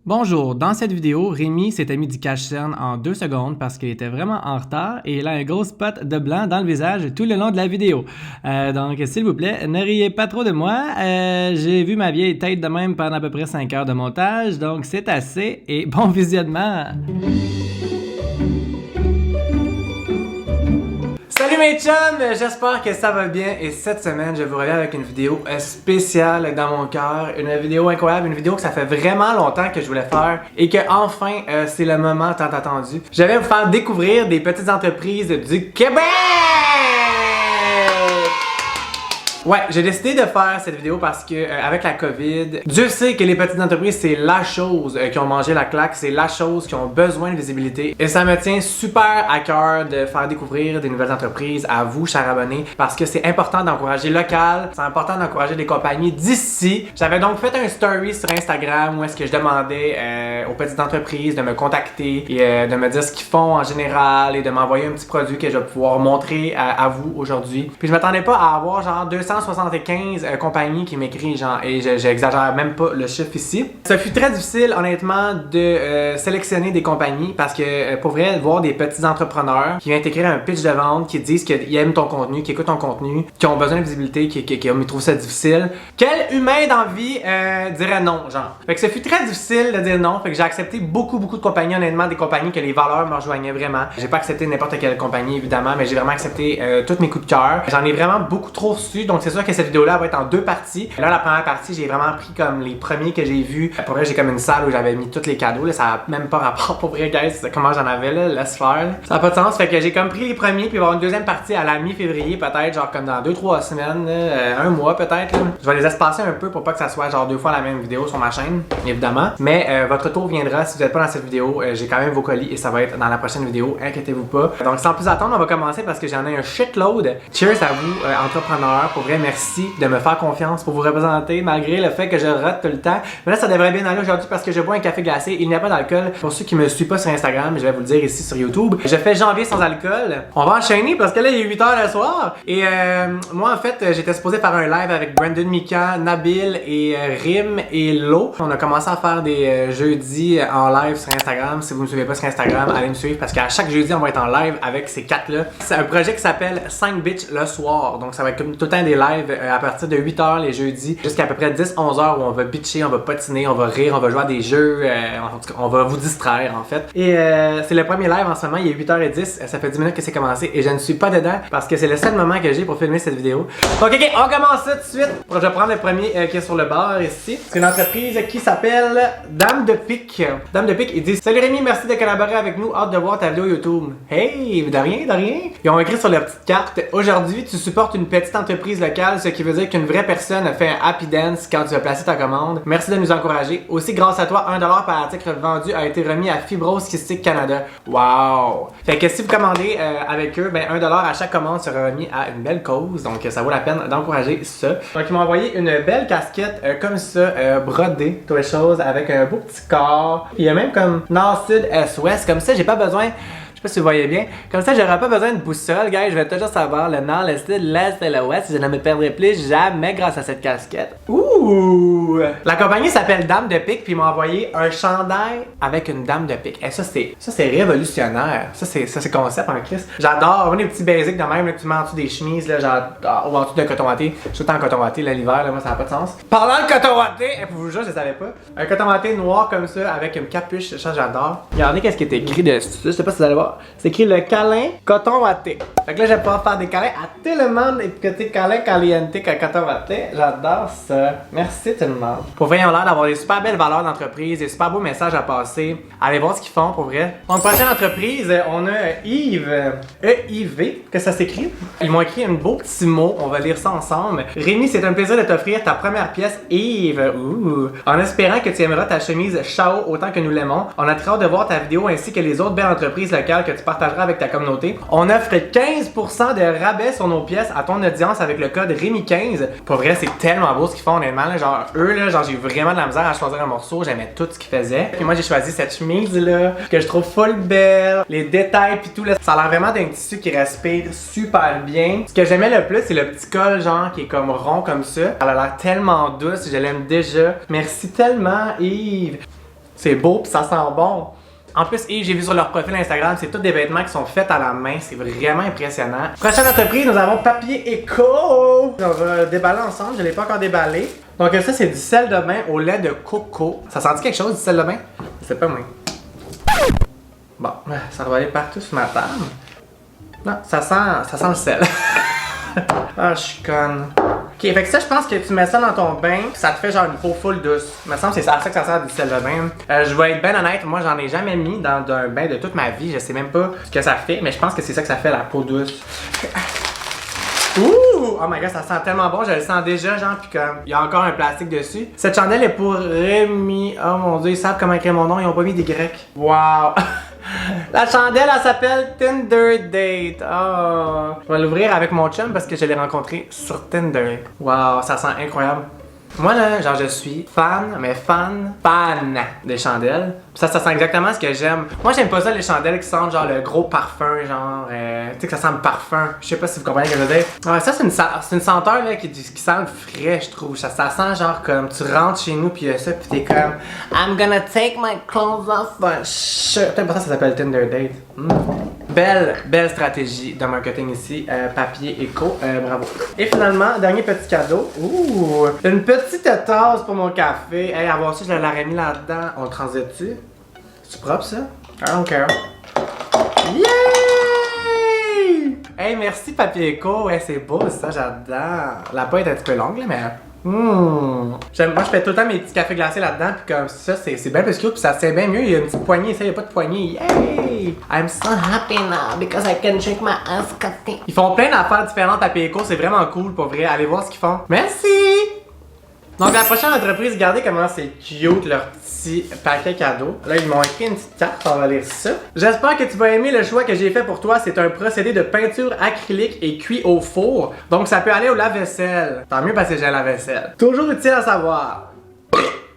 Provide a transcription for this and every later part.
Bonjour, dans cette vidéo, Rémi s'était mis du cache-cerne en 2 secondes parce qu'il était vraiment en retard et il a un gros spot de blanc dans le visage tout le long de la vidéo. Donc, s'il vous plaît, ne riez pas trop de moi. J'ai vu ma vieille tête de même pendant à peu près 5 heures de montage, donc c'est assez et bon visionnement! Salut mes chums, j'espère que ça va bien et cette semaine je vous reviens avec une vidéo spéciale dans mon cœur, une vidéo incroyable, une vidéo que ça fait vraiment longtemps que je voulais faire et que enfin c'est le moment tant attendu. Je vais vous faire découvrir des petites entreprises du Québec! Ouais, j'ai décidé de faire cette vidéo parce que avec la COVID, Dieu sait que les petites entreprises c'est la chose qui ont mangé la claque, c'est la chose qui ont besoin de visibilité et ça me tient super à cœur de faire découvrir des nouvelles entreprises à vous, chers abonnés, parce que c'est important d'encourager local, c'est important d'encourager des compagnies d'ici. J'avais donc fait un story sur Instagram où est-ce que je demandais aux petites entreprises de me contacter et de me dire ce qu'ils font en général et de m'envoyer un petit produit que je vais pouvoir montrer à vous aujourd'hui. Puis je m'attendais pas à avoir genre 275 compagnies qui m'écrivent genre, et j'exagère même pas le chiffre ici. Ça fut très difficile honnêtement de sélectionner des compagnies parce que pour vrai, voir des petits entrepreneurs qui viennent t'écrire un pitch de vente, qui disent qu'ils aiment ton contenu, qui écoutent ton contenu, qui ont besoin de visibilité, qui trouvent ça difficile. Quel humain d'envie dirait non, genre? Fait que ça fut très difficile de dire non, fait que j'ai accepté beaucoup de compagnies, honnêtement, des compagnies que les valeurs me rejoignaient vraiment. J'ai pas accepté n'importe quelle compagnie évidemment, mais j'ai vraiment accepté tous mes coups de cœur. J'en ai vraiment beaucoup trop reçu, donc c'est sûr que cette vidéo-là va être en 2 parties. Là, la première partie, j'ai vraiment pris comme les premiers que j'ai vus. Pour vrai, j'ai comme une salle où j'avais mis tous les cadeaux. Là, ça a même pas rapport pour vrai, guys. Comment j'en avais là, laisse faire. Là. Ça a pas de sens. Fait que j'ai comme pris les premiers, puis il va y avoir une deuxième partie à la mi-février, peut-être, genre comme dans 2-3 semaines, un mois peut-être. Je vais les espacer un peu pour pas que ça soit genre 2 fois la même vidéo sur ma chaîne, évidemment. Mais votre tour viendra si vous n'êtes pas dans cette vidéo. J'ai quand même vos colis et ça va être dans la prochaine vidéo. Inquiétez-vous pas. Donc, sans plus attendre, on va commencer parce que j'en ai un shitload. Cheers à vous, entrepreneurs. Pour vrai, merci de me faire confiance pour vous représenter malgré le fait que je rate tout le temps. Mais là, ça devrait bien aller aujourd'hui parce que je bois un café glacé. Il n'y a pas d'alcool. Pour ceux qui me suivent pas sur Instagram, je vais vous le dire ici sur YouTube. Je fais janvier sans alcool. On va enchaîner parce que là, il est 8h le soir. Et moi, en fait, j'étais supposé faire un live avec Brandon Mika, Nabil et Rim et Lo. On a commencé à faire des jeudis en live sur Instagram. Si vous ne me suivez pas sur Instagram, allez me suivre parce qu'à chaque jeudi, on va être en live avec ces 4-là. C'est un projet qui s'appelle 5 bitches le soir. Donc, ça va être comme tout le temps des lives à partir de 8h les jeudis jusqu'à peu près 10-11h où on va bitcher, on va patiner, on va rire, on va jouer à des jeux, on va vous distraire en fait. Et c'est le premier live en ce moment, il est 8h10, ça fait 10 minutes que c'est commencé et je ne suis pas dedans parce que c'est le seul moment que j'ai pour filmer cette vidéo. Donc ok, on commence ça tout de suite. Je vais prendre le premier qui est sur le bar ici. C'est une entreprise qui s'appelle Dame de Pique. Dame de Pique, ils disent: Salut Rémi, merci de collaborer avec nous, hâte de voir ta vidéo YouTube. Hey, de rien, de rien. Ils ont écrit sur leur petite carte: Aujourd'hui, tu supportes une petite entreprise locale, ce qui veut dire qu'une vraie personne a fait un happy dance quand tu as placé ta commande. Merci de nous encourager. Aussi, grâce à toi, 1$ par article vendu a été remis à Fibrose Kystique Canada. Wow! Fait que si vous commandez avec eux, ben 1$ à chaque commande sera remis à une belle cause. Donc ça vaut la peine d'encourager ça. Donc ils m'ont envoyé une belle casquette comme ça, brodée, toutes les choses, avec un beau petit corps. Puis il y a même comme nord, sud, est, ouest. Comme ça, j'ai pas besoin. Je sais pas si vous voyez bien. Comme ça, j'aurai pas besoin de boussole, guys. Je vais toujours savoir le nord, le sud, l'est et l'ouest. Je ne me perdrai plus jamais grâce à cette casquette. Ouh! La compagnie s'appelle Dame de Pique, puis ils m'ont envoyé un chandail avec une dame de pique. Et ça, c'est révolutionnaire. Ça, c'est concept en Christ. J'adore. Les petits basics de même, là, que tu mets en dessous des chemises, là, genre, ou en dessous d'un coton watté. Je suis tout en coton watté, l'hiver, là, moi, ça n'a pas de sens. Parlant de coton watté, pour vous jure, je savais pas. Un coton watté noir comme ça, avec une capuche, ça, j'adore. Regardez qu'est-ce qui est écrit dessus. Je sais pas si vous allez voir. C'est écrit le câlin coton watté. Fait que là, je vais pouvoir faire des câlins à tout le monde. Et côté câlin caliente coton watté. J'adore ça. Merci tout le monde. Pour vrai, ils ont l'air d'avoir des super belles valeurs d'entreprise, des super beaux messages à passer. Allez voir ce qu'ils font pour vrai. Donc, prochaine entreprise, on a Yves. E-I-V, que ça s'écrit. Ils m'ont écrit un beau petit mot. On va lire ça ensemble. Rémi, c'est un plaisir de t'offrir ta première pièce, Yves. Ouh. En espérant que tu aimeras ta chemise Chao autant que nous l'aimons. On a très hâte de voir ta vidéo ainsi que les autres belles entreprises locales que tu partageras avec ta communauté. On offre 15% de rabais sur nos pièces à ton audience avec le code Rémi15. Pour vrai, c'est tellement beau ce qu'ils font honnêtement. Là, genre, eux, là, genre, j'ai eu vraiment de la misère à choisir un morceau. J'aimais tout ce qu'ils faisaient. Puis moi, j'ai choisi cette chemise-là, que je trouve full belle. Les détails pis tout, là. Ça a l'air vraiment d'un tissu qui respire super bien. Ce que j'aimais le plus, c'est le petit col, genre, qui est comme rond comme ça. Elle a l'air tellement douce. Je l'aime déjà. Merci tellement, Yves. C'est beau pis ça sent bon. En plus, j'ai vu sur leur profil Instagram, c'est tous des vêtements qui sont faits à la main. C'est vraiment impressionnant. Prochaine entreprise, nous avons Papier Éco. On va déballer ensemble. Je ne l'ai pas encore déballé. Donc ça, c'est du sel de bain au lait de coco. Ça sent quelque chose, du sel de bain? Je sais pas, moi. Bon, ça va aller partout sur ma table. Non, ça sent le sel. Ah, je suis conne. Ok, fait que ça, je pense que tu mets ça dans ton bain, ça te fait genre une peau full douce. Il me semble que c'est à ça que ça sert du sel de bain. Je vais être bien honnête, moi j'en ai jamais mis dans un bain de toute ma vie. Je sais même pas ce que ça fait, mais je pense que c'est ça que ça fait, la peau douce. Ouh! Oh my god, ça sent tellement bon, je le sens déjà, genre, pis comme, il y a encore un plastique dessus. Cette chandelle est pour Rémi. Oh mon dieu, ils savent comment écrire mon nom, ils ont pas mis des grecs. Wow! La chandelle, elle s'appelle Tinder Date. Oh! Je vais l'ouvrir avec mon chum parce que je l'ai rencontré sur Tinder. Wow, ça sent incroyable. Moi là, genre je suis fan des chandelles. Ça sent exactement ce que j'aime. Moi j'aime pas ça les chandelles qui sentent genre le gros parfum, genre tu sais que ça sent le parfum. Je sais pas si vous comprenez ce que je veux dire. Ouais, ça c'est une senteur là qui sent le frais, je trouve. Ça sent genre comme tu rentres chez nous puis ça puis t'es comme I'm gonna take my clothes off. Peut-être pour ça s'appelle Tinder Date. Belle stratégie de marketing ici, Papier Éco, bravo. Et finalement, dernier petit cadeau. Ouh, une petite tasse pour mon café. Hey, avoir ça, je l'aurais mis là-dedans. On le transite-tu? C'est propre ça? I don't care. Yay! Hey, merci Papier Éco. Hey, c'est beau ça, j'adore. La pâte est un petit peu longue là, mais... Moi je fais tout le temps mes petits cafés glacés là-dedans puis comme ça c'est bien plus cute puis ça c'est bien mieux, il y a une petite poignée, ça il y a pas de poignée. Yay! I'm so happy now because I can drink my iced coffee. Ils font plein d'affaires différentes à Papier Éco, c'est vraiment cool pour vrai, allez voir ce qu'ils font. Merci! Donc la prochaine entreprise, regardez comment c'est cute leur petit paquet cadeau. Là ils m'ont écrit une petite carte, on va lire ça. J'espère que tu vas aimer le choix que j'ai fait pour toi. C'est un procédé de peinture acrylique et cuit au four. Donc ça peut aller au lave-vaisselle. Tant mieux parce que j'ai un lave-vaisselle. Toujours utile à savoir.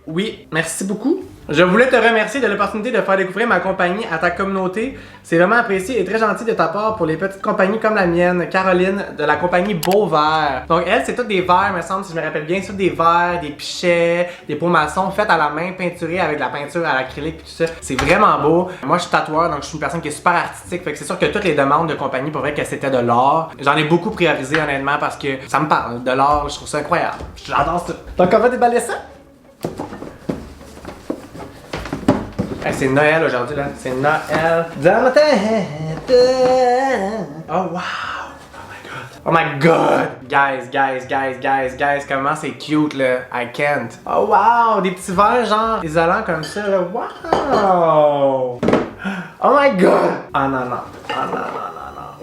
Oui, merci beaucoup. Je voulais te remercier de l'opportunité de faire découvrir ma compagnie à ta communauté. C'est vraiment apprécié et très gentil de ta part pour les petites compagnies comme la mienne, Caroline, de la compagnie Beau Verre. Donc elle, c'est toutes des verres, me semble, si je me rappelle bien, c'est tous des verres, des pichets, des pots maçons faits à la main, peinturés avec de la peinture à l'acrylique et tout ça. C'est vraiment beau. Moi, je suis tatoueur, donc je suis une personne qui est super artistique. Fait que c'est sûr que toutes les demandes de compagnie pour vrai que c'était de l'art. J'en ai beaucoup priorisé honnêtement parce que ça me parle. De l'art, je trouve ça incroyable. J'adore ça. Donc on va déballer ça. Hey, c'est Noël aujourd'hui là, c'est Noël dans ma tête. Oh wow! Oh my god! Guys, comment c'est cute là, I can't. Oh wow! Des petits verres genre isolants comme ça là, wow! Oh my god! Oh non.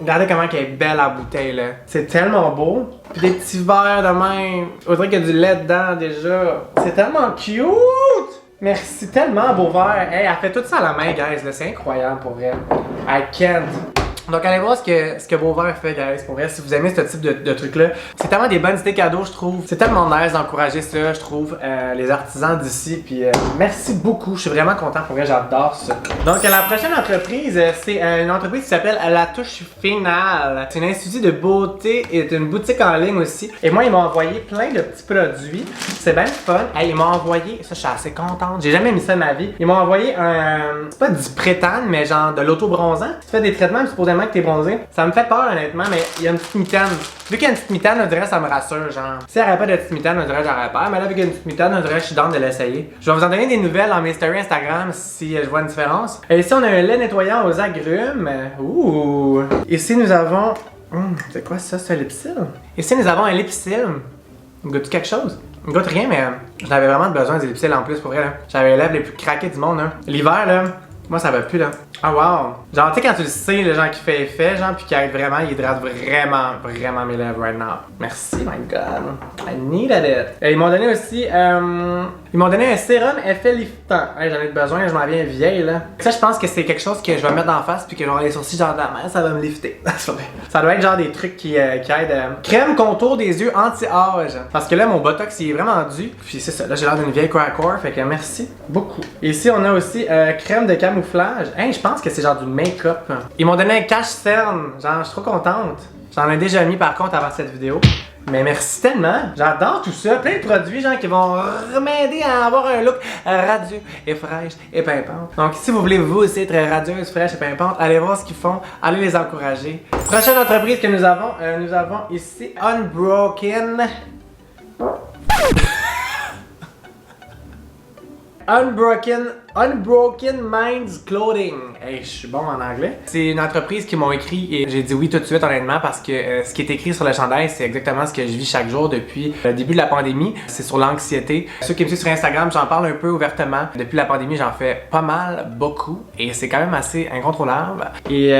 Regardez comment elle est belle la bouteille là. C'est tellement beau. Puis des petits verres de même. On dirait qu'il y a du lait dedans déjà. C'est tellement cute! Merci tellement, Beau Verre. Hey, elle fait tout ça à la main, guys. C'est incroyable pour elle. I can't. Donc allez voir ce que Beau Verre fait, guys, pour vrai, si vous aimez ce type de truc-là. C'est tellement des bonnes idées cadeaux, je trouve. C'est tellement nice d'encourager ça, je trouve, les artisans d'ici. Puis merci beaucoup, je suis vraiment content, pour vrai, j'adore ça. Donc la prochaine entreprise, c'est une entreprise qui s'appelle La Touche Finale. C'est un institut de beauté et une boutique en ligne aussi. Et moi, ils m'ont envoyé plein de petits produits. C'est bien fun. Hey, ils m'ont envoyé, ça je suis assez contente, j'ai jamais mis ça de ma vie. Ils m'ont envoyé c'est pas du prétane, mais genre de l'auto-bronzant. Tu fais des traitements, supposément que t'es bronzé. Ça me fait peur honnêtement, mais il y a une petite mitaine. Vu qu'il y a une petite mitaine, on dirait que ça me rassure, genre. Si elle n'y avait pas de petite mitaine, on dirait que j'aurais peur. Mais là, avec une petite mitaine, on dirait que je suis dans de l'essayer. Je vais vous en donner des nouvelles dans mes stories Instagram si je vois une différence. Et ici, on a un lait nettoyant aux agrumes. Ouh! Ici, nous avons... c'est quoi ça? C'est un Lipsil? Ici, nous avons un Lipsil. Goûte quelque chose? Goûte rien, mais j'avais vraiment besoin des Lipsil en plus pour vrai. J'avais les lèvres les plus craquées du monde. Hein. L'hiver, là, moi ça va plus là. Ah wow! Genre tu sais quand tu le sais, le genre qui fait effet, genre puis qui aide vraiment, il hydrate vraiment mes lèvres right now. Merci my god. I needed it. Et ils m'ont donné aussi un sérum effet liftant. Hey, j'en ai besoin, je m'en viens vieille là. Ça je pense que c'est quelque chose que je vais mettre en face puis que j'aurai les sourcils genre de la main, ça va me lifter. Ça doit être genre des trucs qui aident. Crème contour des yeux anti-âge. Parce que là mon botox il est vraiment dû. Puis c'est ça, là j'ai l'air d'une vieille crackcore, fait que merci beaucoup. Ici on a aussi crème de camouflage. Hey, je pense que c'est genre du make-up. Ils m'ont donné un cache cerne. Genre, je suis trop contente. J'en ai déjà mis par contre avant cette vidéo. Mais merci tellement. J'adore tout ça. Plein de produits, genre, qui vont m'aider à avoir un look radieux et fraîche et pimpante. Donc, si vous voulez vous aussi être radieuse, fraîche et pimpante, allez voir ce qu'ils font. Allez les encourager. Prochaine entreprise que nous avons ici Unbroken. Unbroken Minds Clothing. Hey, je suis bon en anglais. C'est une entreprise qui m'ont écrit et j'ai dit oui tout de suite honnêtement parce que ce qui est écrit sur le chandail, c'est exactement ce que je vis chaque jour depuis le début de la pandémie. C'est sur l'anxiété. Ceux qui me suivent sur Instagram, j'en parle un peu ouvertement. Depuis la pandémie, j'en fais pas mal, beaucoup. Et c'est quand même assez incontrôlable. Et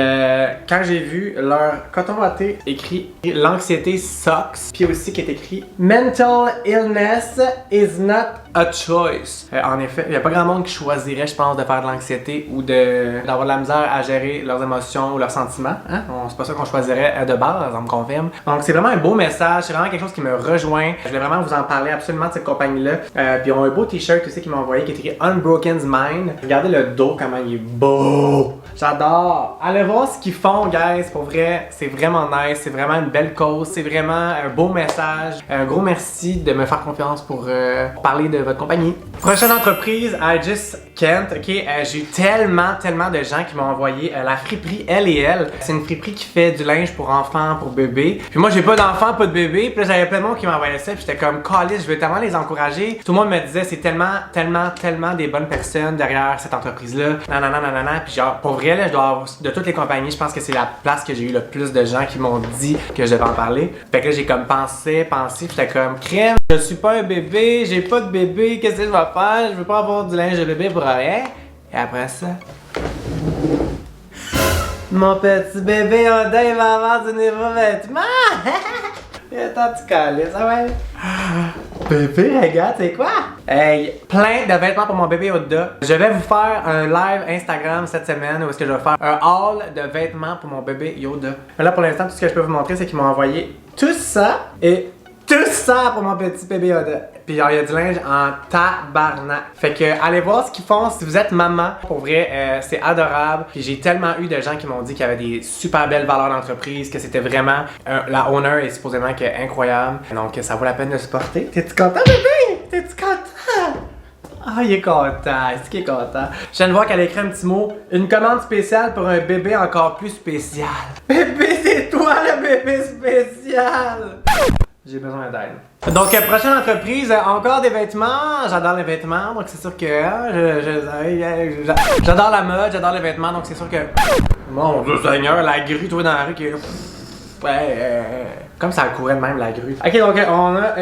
quand j'ai vu leur coton watté écrit l'anxiété sucks, puis aussi qui est écrit Mental illness is not a choice. En effet, il n'y a pas grand monde qui choisirait, je pense, de faire de l'anxiété ou d'avoir de la misère à gérer leurs émotions ou leurs sentiments. Hein? C'est pas ça qu'on choisirait de base, on me confirme. Donc c'est vraiment un beau message, c'est vraiment quelque chose qui me rejoint. Je voulais vraiment vous en parler absolument de cette compagnie-là. Puis ils ont un beau t-shirt aussi qu'ils m'ont envoyé qui est écrit Unbroken's Mind. Regardez le dos, comment il est beau! J'adore! Allez voir ce qu'ils font, guys. Pour vrai, c'est vraiment nice. C'est vraiment une belle cause. C'est vraiment un beau message. Un gros merci de me faire confiance pour parler de votre compagnie. Prochaine entreprise, I Just Can't. Ok, j'ai eu tellement de gens qui m'ont envoyé la friperie Elle&Elle. C'est une friperie qui fait du linge pour enfants, pour bébés. Puis moi, j'ai pas d'enfants, pas de bébés. Puis là, j'avais plein de monde qui m'envoyait ça. Puis j'étais comme, calice, je veux tellement les encourager. Tout le monde me disait, c'est tellement des bonnes personnes derrière cette entreprise-là. Nanana. Puis genre, pour vrai, là, je dois avoir, de toutes les compagnies, je pense que c'est la place que j'ai eu le plus de gens qui m'ont dit que je devais en parler. Fait que là, j'ai comme pensé. Puis j'étais comme, crème, je suis pas un bébé, j'ai pas de bébé, qu'est-ce que je vais faire? Je veux pas avoir du linge de bébé pour rien. Et après ça, mon petit bébé Oda, il va avoir du nouveau vêtement. Attends, tu cales, ça va? Bébé, regarde, c'est quoi? Hey, plein de vêtements pour mon bébé Oda. Je vais vous faire un live Instagram cette semaine où est-ce que je vais faire un haul de vêtements pour mon bébé Yoda. Mais là, pour l'instant, tout ce que je peux vous montrer, c'est qu'ils m'ont envoyé tout ça et tout ça pour mon petit bébé Yoda. Puis genre, il y a du linge en tabarnak. Fait que allez voir ce qu'ils font si vous êtes maman. Pour vrai, c'est adorable. Puis j'ai tellement eu de gens qui m'ont dit qu'il y avait des super belles valeurs d'entreprise, que c'était vraiment la owner est supposément que incroyable. Donc ça vaut la peine de supporter. T'es-tu content, bébé? T'es-tu content? Ah, il est content. Est-ce qu'il est content? Je viens de voir qu'elle a écrit un petit mot. Une commande spéciale pour un bébé encore plus spécial. Bébé, c'est toi le bébé spécial! J'ai besoin d'aide. Donc, prochaine entreprise, encore des vêtements. J'adore les vêtements, donc c'est sûr que j'adore la mode, j'adore les vêtements, donc c'est sûr que... Mon Dieu Seigneur, la grue, toi dans la rue qui... comme ça courait de même la grue. Ok, donc on a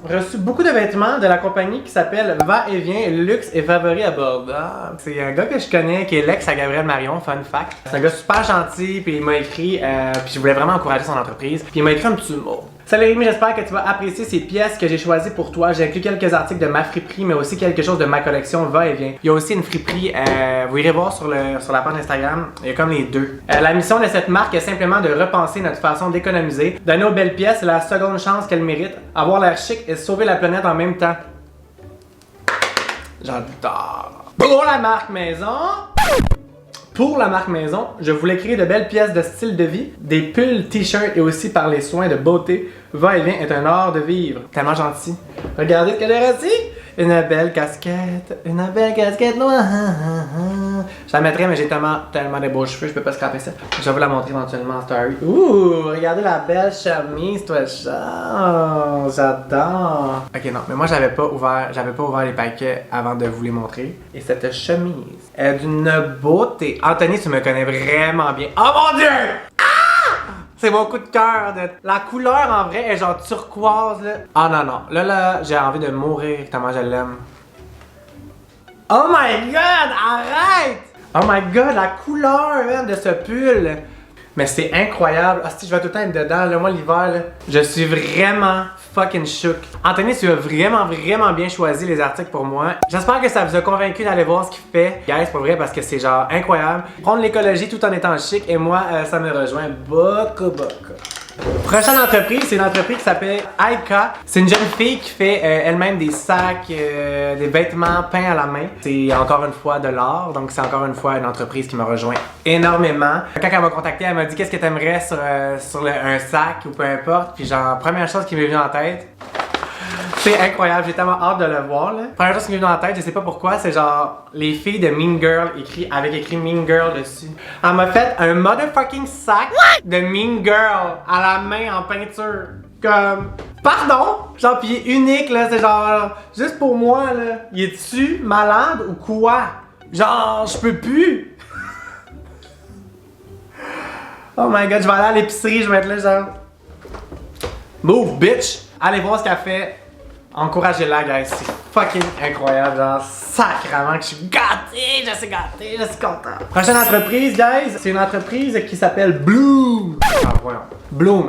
reçu beaucoup de vêtements de la compagnie qui s'appelle Va-et-Vient Luxe et Favori abordable. C'est un gars que je connais qui est l'ex à Gabriel Marion, fun fact. C'est un gars super gentil, puis il m'a écrit, puis je voulais vraiment encourager son entreprise, puis il m'a écrit un petit mot. Salut Rémi, j'espère que tu vas apprécier ces pièces que j'ai choisies pour toi. J'ai inclus quelques articles de ma friperie, mais aussi quelque chose de ma collection Va-et-Vient. Il y a aussi une friperie, vous irez voir sur la page Instagram, il y a comme les deux. La mission de cette marque est simplement de repenser notre façon d'économiser, donner aux belles pièces la seconde chance qu'elles méritent, avoir l'air chic et sauver la planète en même temps. J'adore. Pour la marque maison, je voulais créer de belles pièces de style de vie, des pulls, t-shirts et aussi par les soins de beauté. Va-et-Vient est un art de vivre. Tellement gentil. Regardez ce que j'ai reçu. Une belle casquette noire. Je la mettrais, mais j'ai tellement de beaux cheveux, je peux pas scraper ça. Je vais vous la montrer éventuellement en story. Ouh, regardez la belle chemise, toi, j'adore. Ok, non, mais moi j'avais pas ouvert les paquets avant de vous les montrer. Et cette chemise est d'une beauté. Anthony, tu me connais vraiment bien. Oh mon Dieu! C'est mon coup de cœur. La couleur en vrai est genre turquoise là. Ah non. Là, j'ai envie de mourir tellement je l'aime. Oh my god, arrête! Oh my god, la couleur man, de ce pull. Mais c'est incroyable. Ah si, je vais tout le temps être dedans. Là, moi l'hiver, là, je suis vraiment fucking shook. Anthony, tu as vraiment bien choisi les articles pour moi. J'espère que ça vous a convaincu d'aller voir ce qu'il fait. Guys, c'est pas vrai parce que c'est genre incroyable. Prendre l'écologie tout en étant chic et moi, ça me rejoint beaucoup. Prochaine entreprise, c'est une entreprise qui s'appelle Aika. C'est une jeune fille qui fait elle-même des sacs, des vêtements peints à la main. C'est encore une fois de l'art, donc c'est encore une fois une entreprise qui m'a rejoint énormément. Quand elle m'a contacté, elle m'a dit qu'est-ce que t'aimerais sur un sac ou peu importe. Puis genre, première chose qui m'est venue en tête, c'est incroyable, j'ai tellement hâte de le voir là. Première chose qui m'est venue en tête, je sais pas pourquoi, c'est genre les filles de Mean Girl avec écrit Mean Girl dessus. Elle m'a fait un motherfucking sac de Mean Girl à la main en peinture. Comme, pardon? Genre, pis il est unique là, c'est genre, juste pour moi là. Il est-tu malade ou quoi? Genre, je peux plus. Oh my god, je vais aller à l'épicerie, je vais être là genre. Move, bitch! Allez voir ce qu'elle fait. Encouragez-la, guys. C'est fucking incroyable. Genre, sacrément que je suis gâté. Je suis gâté. Je suis content. Prochaine entreprise, guys. C'est une entreprise qui s'appelle Bloom. Ah, voyons. Bloom.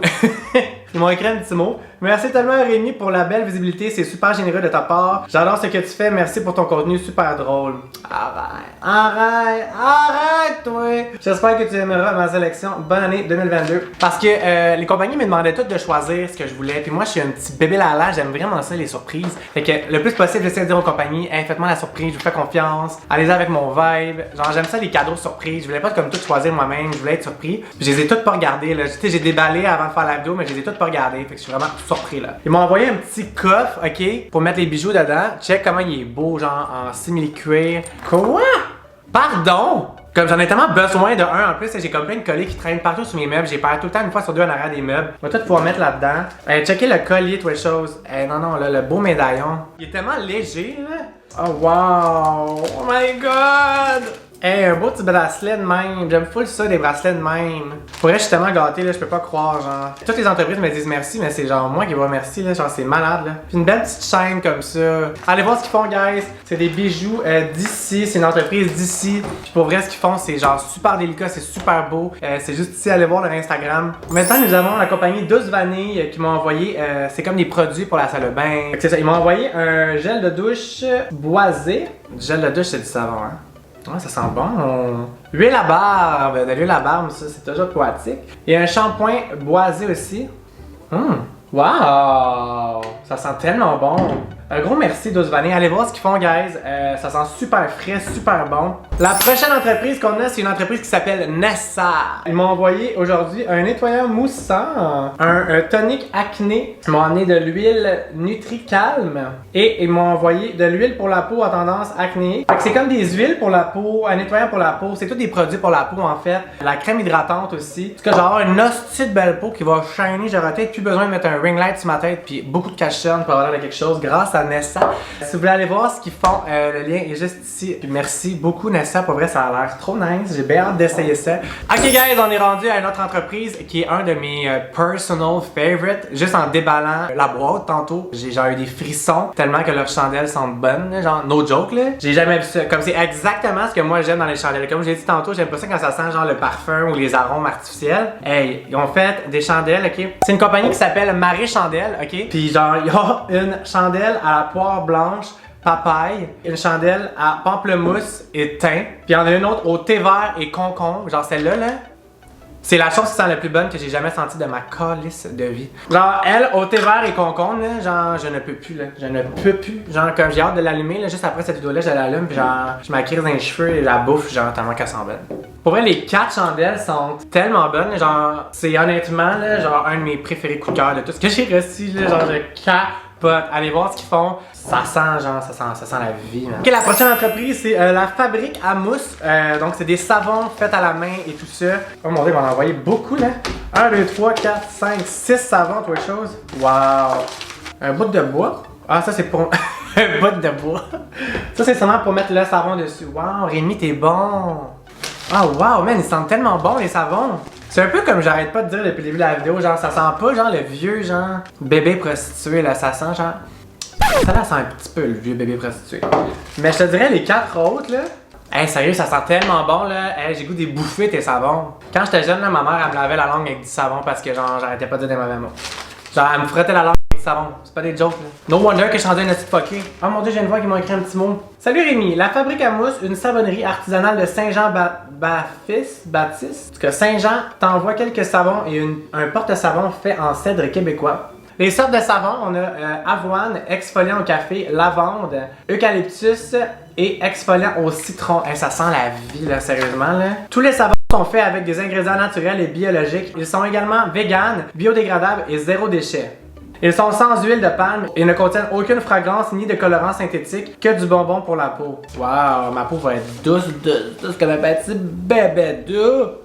Ils m'ont écrit un petit mot. Merci tellement Rémi pour la belle visibilité, c'est super généreux de ta part. J'adore ce que tu fais, merci pour ton contenu super drôle. Arrête toi! J'espère que tu aimeras ma sélection. Bonne année 2022. Parce que les compagnies me demandaient toutes de choisir ce que je voulais. Puis moi je suis un petit bébé lala, j'aime vraiment ça les surprises. Fait que le plus possible j'essaie de dire aux compagnies, hey, faites-moi la surprise, je vous fais confiance. Allez-y avec mon vibe. Genre j'aime ça les cadeaux surprises. Je voulais pas comme tout choisir moi-même, je voulais être surpris. Puis je les ai toutes pas regardées là. J'ai déballé avant de faire la vidéo, mais je les ai toutes pas regardées. Fait que je suis vraiment surpris là. Ils m'ont envoyé un petit coffre, ok, pour mettre les bijoux dedans. Check comment il est beau, genre en simili-cuir. Quoi? Pardon? Comme j'en ai tellement besoin de un en plus, j'ai comme plein de colliers qui traînent partout sur mes meubles. J'ai perdu tout le temps une fois sur deux en arrière des meubles. On va tout pouvoir mettre là-dedans. Checker le collier, toutes les choses. Non, là, le beau médaillon. Il est tellement léger, là. Oh wow! Oh my god! Hey, un beau petit bracelet de même. J'aime full ça, des bracelets de même. Pour vrai, je suis tellement gâté, là, je peux pas croire, genre. Toutes les entreprises me disent merci, mais c'est genre moi qui vous remercie, là. Genre, c'est malade, là. Puis une belle petite chaîne comme ça. Allez voir ce qu'ils font, guys. C'est des bijoux d'ici. C'est une entreprise d'ici. Puis pour vrai, ce qu'ils font, c'est genre super délicat, c'est super beau. C'est juste ici, allez voir leur Instagram. Maintenant, nous avons la compagnie Douce Vanille qui m'a envoyé, c'est comme des produits pour la salle de bain. C'est ça, ils m'ont envoyé un gel de douche boisé. Du gel de douche, c'est du savon, hein. Ouais, ça sent bon. Huile à barbe. De l'huile à barbe, ça, c'est toujours poétique. Et un shampoing boisé aussi. Wow! Ça sent tellement bon. Un gros merci Douce Vanille. Allez voir ce qu'ils font, guys. Ça sent super frais, super bon. La prochaine entreprise qu'on a, c'est une entreprise qui s'appelle Nessa. Ils m'ont envoyé aujourd'hui un nettoyant moussant, un tonic acné. Ils m'ont amené de l'huile Nutri-Calme. Et ils m'ont envoyé de l'huile pour la peau à tendance acné. Fait que c'est comme des huiles pour la peau, un nettoyant pour la peau. C'est tous des produits pour la peau, en fait. La crème hydratante aussi. Parce que j'ai avoir une hostie de belle peau qui va shiner. J'aurais peut-être plus besoin de mettre un ring light sur ma tête. Puis beaucoup de cache-chaîne pour avoir l'air de quelque chose grâce à Nessa. Si vous voulez aller voir ce qu'ils font, le lien est juste ici. Puis merci beaucoup Nessa, pour vrai ça a l'air trop nice, j'ai bien hâte d'essayer ça. Ok guys, on est rendu à une autre entreprise qui est un de mes personal favorites. Juste en déballant la boîte tantôt, j'ai genre eu des frissons tellement que leurs chandelles sentent bonnes, là, genre no joke là. J'ai jamais vu ça, comme c'est exactement ce que moi j'aime dans les chandelles. Comme j'ai dit tantôt, j'aime pas ça quand ça sent genre le parfum ou les arômes artificiels. Hey, ils ont fait des chandelles, ok. C'est une compagnie qui s'appelle Marie Chandelle, ok. Puis genre, il y a une chandelle à la poire blanche, papaye, une chandelle à pamplemousse et thym, puis il y en a une autre au thé vert et concombre, genre celle-là, là. C'est la chose qui sent la plus bonne que j'ai jamais sentie de ma calice de vie. Genre, elle, au thé vert et concombre, là, genre, je ne peux plus, là. Je ne peux plus. Genre, comme j'ai hâte de l'allumer, là, juste après cette vidéo-là, je l'allume, puis genre, je m'accrise dans les cheveux et la bouffe, genre, tellement qu'elle sent bonne. Pour vrai, les 4 chandelles sont tellement bonnes, genre, c'est honnêtement, là, genre, un de mes préférés coups de cœur de tout ce que j'ai reçu, là, genre, je capote. Allez voir ce qu'ils font. Ça sent, genre, ça sent la vie, man. Ok, la prochaine entreprise, c'est la Fabrique à mousse. Donc, c'est des savons faits à la main et tout ça. Oh mon dieu, ils m'en ont envoyé beaucoup, là. 1, 2, 3, 4, 5, 6 savons, toutes les choses. Wow! Un bout de bois. Ah, ça, c'est pour... un bout de bois. Ça, c'est seulement pour mettre le savon dessus. Wow, Rémi, t'es bon! Ah, wow, man, ils sentent tellement bon, les savons! C'est un peu comme j'arrête pas de dire depuis le début de la vidéo, genre, ça sent pas, genre, le vieux, genre, bébé prostitué, là, ça sent, genre... Ça sent un petit peu le vieux bébé prostitué. Mais je te dirais les 4 autres là. Hey, sérieux, ça sent tellement bon là. Hey, j'ai goût des bouffées tes savons. Quand j'étais jeune, là, ma mère elle me lavait la langue avec du savon parce que genre j'arrêtais pas de dire des mauvais mots. Genre elle me frottait la langue avec du savons. C'est pas des jokes, là. No wonder que je suis rendu un petit fucké. Oh mon dieu, j'ai une voix qui m'a écrit un petit mot. Salut Rémi, la fabrique à mousse, une savonnerie artisanale de Saint-Jean-Baptiste. En tout cas, Saint-Jean t'envoie quelques savons et un porte-savon fait en cèdre québécois. Les sortes de savons, on a avoine, exfoliant au café, lavande, eucalyptus et exfoliant au citron. Hey, ça sent la vie, là, sérieusement, là. Tous les savons sont faits avec des ingrédients naturels et biologiques. Ils sont également véganes, biodégradables et zéro déchet. Ils sont sans huile de palme et ne contiennent aucune fragrance ni de colorant synthétique, que du bonbon pour la peau. Waouh, ma peau va être douce comme un petit bébé doux.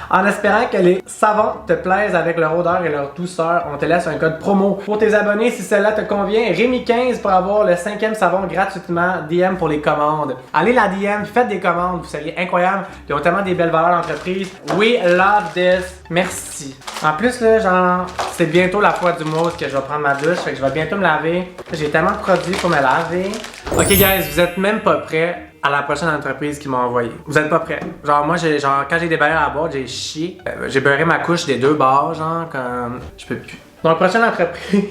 En espérant que les savons te plaisent avec leur odeur et leur douceur, on te laisse un code promo. Pour tes abonnés, si cela te convient, Rémi15 pour avoir le 5e savon gratuitement, DM pour les commandes. Allez la DM, faites des commandes, vous seriez incroyable. Ils ont tellement des belles valeurs d'entreprise. We love this. Merci. En plus, là, genre, c'est bientôt la fois du mois que je vais prendre ma douche, fait que je vais bientôt me laver. J'ai tellement de produits pour me laver. Ok guys, vous êtes même pas prêts à la prochaine entreprise qu'ils m'ont envoyé. Vous êtes pas prêts. Genre moi, quand j'ai déballé la boîte, j'ai chié. J'ai beurré ma couche des 2 bords, genre comme... Je peux plus. Donc prochaine entreprise...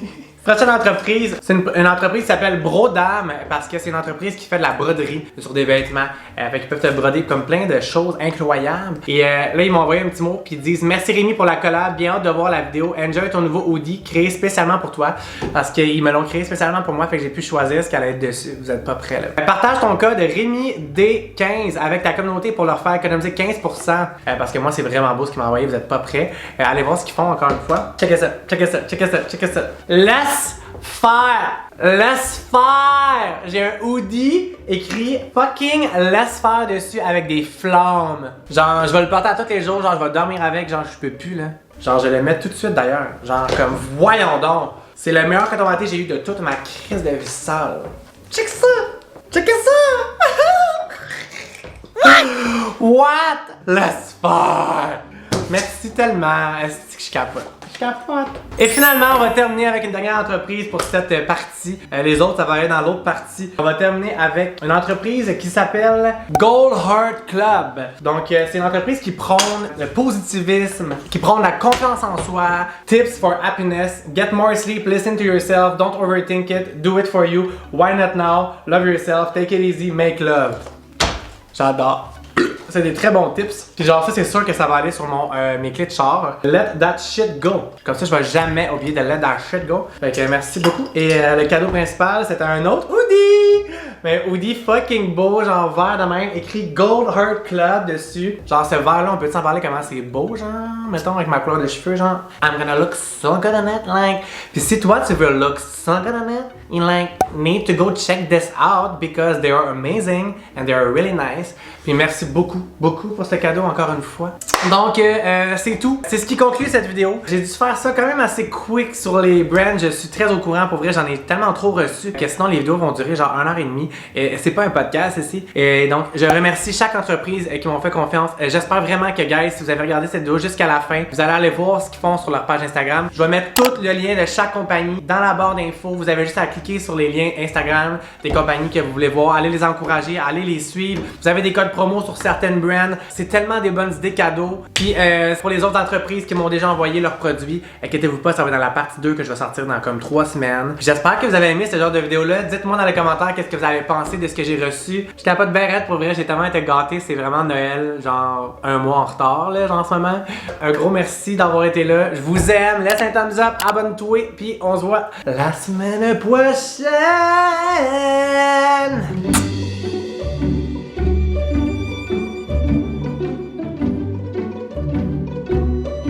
Prochaine entreprise, c'est une entreprise qui s'appelle Brodam parce que c'est une entreprise qui fait de la broderie sur des vêtements. Fait qu'ils peuvent te broder comme plein de choses incroyables. Et là, ils m'ont envoyé un petit mot puis ils disent merci Rémi pour la collab, bien hâte de voir la vidéo. Enjoy ton nouveau hoodie créé spécialement pour toi parce qu'ils me l'ont créé spécialement pour moi, fait que j'ai pu choisir ce qu'elle allait être dessus. Vous êtes pas prêts là. Partage ton code RémiD15 avec ta communauté pour leur faire économiser 15% parce que moi c'est vraiment beau ce qu'ils m'ont envoyé, vous êtes pas prêts. Allez voir ce qu'ils font encore une fois. Checkez ça, checkez ça, checkez ça, checkez ça. Laisse faire! J'ai un hoodie écrit fucking laisse faire dessus avec des flammes. Genre, je vais le porter à tous les jours, genre, je vais dormir avec, genre, je peux plus, là. Genre, je vais le mettre tout de suite d'ailleurs. Genre, comme, voyons donc. C'est le meilleur coton watté que j'ai eu de toute ma crise de vie sale. Check ça! Check ça! What? Laisse faire! Merci tellement. Est-ce que je capote? Je capote. Et finalement, on va terminer avec une dernière entreprise pour cette partie. Les autres, ça va aller dans l'autre partie. On va terminer avec une entreprise qui s'appelle Gold Heart Club. Donc, c'est une entreprise qui prône le positivisme, qui prône la confiance en soi, tips for happiness, get more sleep, listen to yourself, don't overthink it, do it for you, why not now, love yourself, take it easy, make love. J'adore. C'est des très bons tips. Puis genre ça c'est sûr que ça va aller sur mes clés de char. Let that shit go. Comme ça je vais jamais oublier de let that shit go. Fait que merci beaucoup. Et le cadeau principal c'était un autre hoodie. Mais hoodie fucking beau, genre vert de même, écrit Gold Heart Club dessus. Genre ce vert là on peut s'en parler comment c'est beau genre. Mettons avec ma couleur de cheveux genre I'm gonna look so good on it like. Puis si toi tu veux look so good on it, you like need to go check this out because they are amazing and they are really nice. Puis merci beaucoup pour ce cadeau encore une fois. Donc c'est tout. C'est ce qui conclut cette vidéo. J'ai dû faire ça quand même assez quick sur les brands. Je suis très au courant. Pour vrai, j'en ai tellement trop reçu que sinon les vidéos vont durer genre 1h30. Et c'est pas un podcast ici. Et donc je remercie chaque entreprise qui m'ont fait confiance. J'espère vraiment que guys, si vous avez regardé cette vidéo jusqu'à la fin, vous allez aller voir ce qu'ils font sur leur page Instagram. Je vais mettre tout le lien de chaque compagnie dans la barre d'infos. Vous avez juste à cliquer sur les liens Instagram des compagnies que vous voulez voir. Allez les encourager, allez les suivre. Vous avez des codes promo sur certaines brands. C'est tellement des bonnes idées cadeaux. Puis pour les autres entreprises qui m'ont déjà envoyé leurs produits, inquiétez-vous pas, ça va être dans la partie 2 que je vais sortir dans comme 3 semaines. J'espère que vous avez aimé ce genre de vidéo là. Dites-moi dans les commentaires qu'est-ce que vous avez pensé de ce que j'ai reçu. Je capote bien raide pour vrai, j'ai tellement été gâté, c'est vraiment Noël, genre un mois en retard là, genre en ce moment. Un gros merci d'avoir été là. Je vous aime, laisse un thumbs up, abonne-toi, puis on se voit la semaine prochaine.